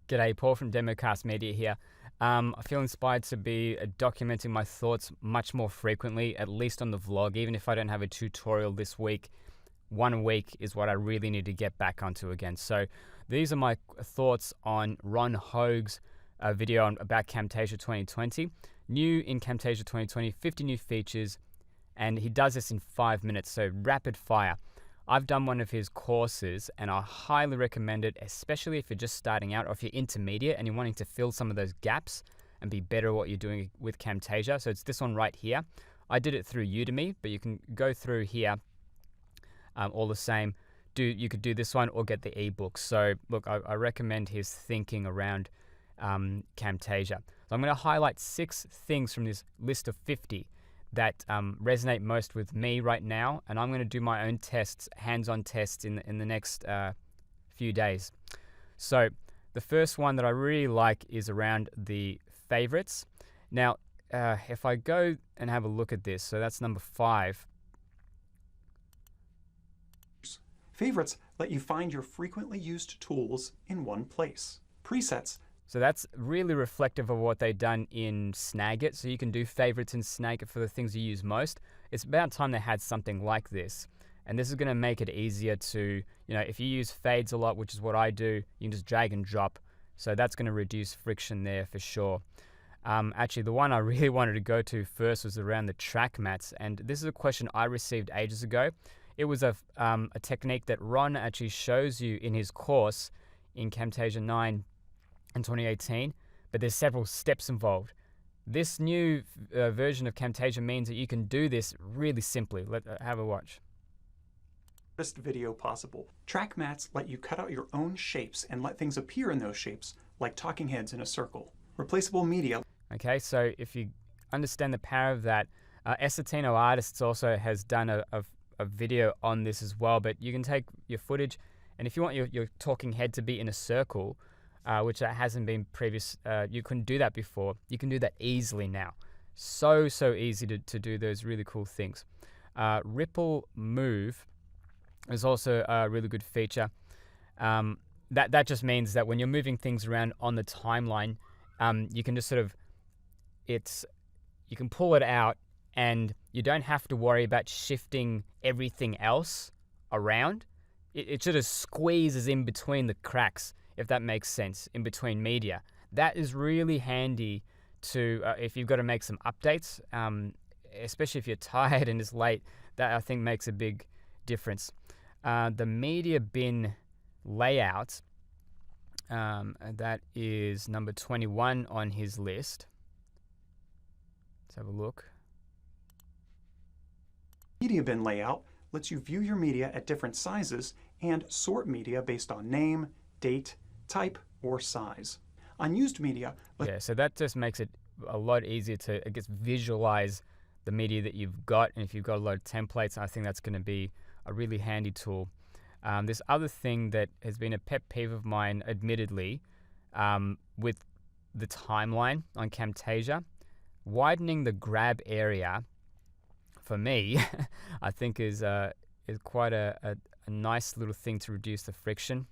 G'day, Paul from Democast Media here. I feel inspired to be documenting my thoughts much more frequently, at least on the vlog. Even if I don't have a tutorial this week, 1 a week is what I really need to get back onto again. So these are my thoughts on Ron Hogue's video about Camtasia 2020. New in Camtasia 2020, 50 new features, and he does this in 5 minutes, so rapid fire. I've done one of his courses and I highly recommend it, especially if you're just starting out or if you're intermediate and you're wanting to fill some of those gaps and be better at what you're doing with Camtasia. So it's this one right here. I did it through Udemy, but you can go through here all the same. You could do this one or get the ebook. So look, I recommend his thinking around Camtasia. So I'm going to highlight 6 things from this list of 50 that resonate most with me right now, and I'm going to do my own tests, hands-on tests in the next few days. So the first one that I really like is around the favorites. Now, if I go and have a look at this, so that's number 5. Favorites let you find your frequently used tools in one place. Presets. So that's really reflective of what they've done in Snagit. So you can do favorites in Snagit for the things you use most. It's about time they had something like this. And this is going to make it easier to, if you use fades a lot, which is what I do, you can just drag and drop. So that's going to reduce friction there for sure. Actually, the one I really wanted to go to first was around the track mats. And this is a question I received ages ago. It was a technique that Ron actually shows you in his course in Camtasia 9 in 2018, but there's several steps involved. This new version of Camtasia means that you can do this really simply. Let's have a watch. Best video possible. Track mats let you cut out your own shapes and let things appear in those shapes, like talking heads in a circle. Replaceable media. Okay, so if you understand the power of that, Esatino Artists also has done a video on this as well, but you can take your footage, and if you want your talking head to be in a circle, which hasn't been previous, you couldn't do that before. You can do that easily now. So easy to do those really cool things. Ripple Move is also a really good feature. That just means that when you're moving things around on the timeline, you can just you can pull it out and you don't have to worry about shifting everything else around. It sort of squeezes in between the cracks, if that makes sense, in between media. That is really handy to if you've got to make some updates, especially if you're tired and it's late. That I think makes a big difference. The media bin layout, that is number 21 on his list. Let's have a look. Media bin layout lets you view your media at different sizes and sort media based on name, date, type, or size. Unused media. Yeah, so that just makes it a lot easier to, I guess, visualize the media that you've got. And if you've got a lot of templates, I think that's going to be a really handy tool. This other thing that has been a pet peeve of mine, admittedly, with the timeline on Camtasia, widening the grab area, for me, I think is quite a nice little thing to reduce the friction.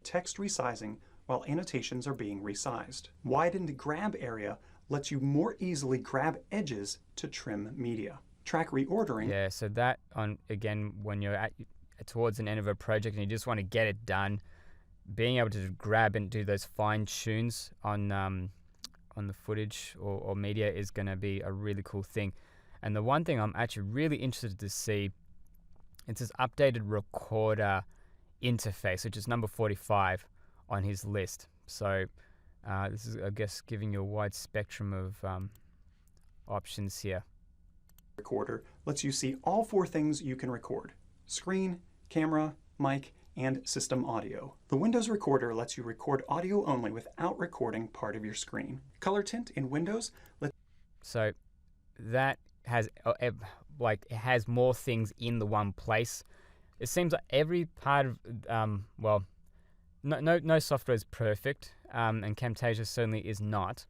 Text resizing while annotations are being resized. Widened grab area lets you more easily grab edges to trim media. Track reordering. Yeah, so that again, when you're towards an end of a project and you just want to get it done, being able to grab and do those fine tunes on the footage or media is going to be a really cool thing. And the one thing I'm actually really interested to see, it's this updated recorder interface, which is number 45 on his list. So this is, I guess, giving you a wide spectrum of options here. Recorder lets you see all 4 things you can record: screen, camera, mic, and system audio. The Windows Recorder lets you record audio only without recording part of your screen. Color tint in Windows So that has it has more things in the one place. It seems like every part of no software is perfect, and Camtasia certainly is not.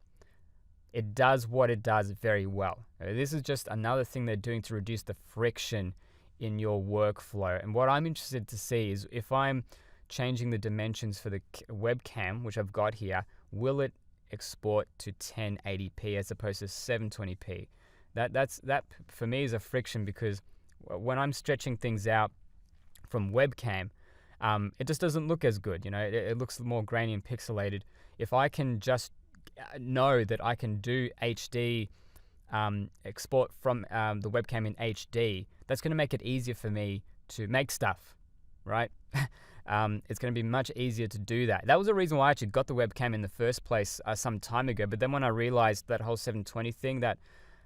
It does what it does very well. This is just another thing they're doing to reduce the friction in your workflow. And what I'm interested to see is if I'm changing the dimensions for the webcam, which I've got here, will it export to 1080p as opposed to 720p? That for me is a friction, because when I'm stretching things out from webcam, it just doesn't look as good. It looks more grainy and pixelated. If I can just know that I can do HD export from the webcam in HD, that's going to make it easier for me to make stuff, right? It's going to be much easier to do that. That was the reason why I actually got the webcam in the first place some time ago. But then when I realized that whole 720 thing, that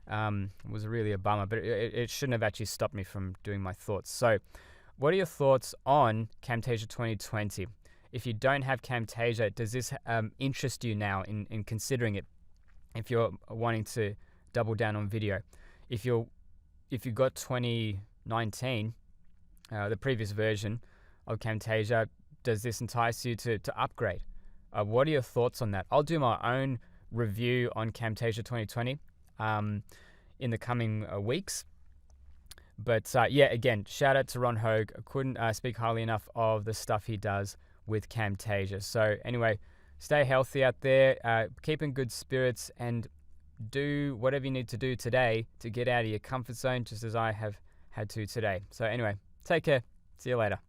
was really a bummer. But it shouldn't have actually stopped me from doing my thoughts. So what are your thoughts on Camtasia 2020? If you don't have Camtasia, does this interest you now in considering it? If you're wanting to double down on video, if you got 2019, the previous version of Camtasia, does this entice you to upgrade? What are your thoughts on that? I'll do my own review on Camtasia 2020 in the coming weeks. But yeah, again, shout out to Ron Hogue. I couldn't speak highly enough of the stuff he does with Camtasia. So anyway, stay healthy out there, keep in good spirits, and do whatever you need to do today to get out of your comfort zone, just as I have had to today. So anyway, take care. See you later.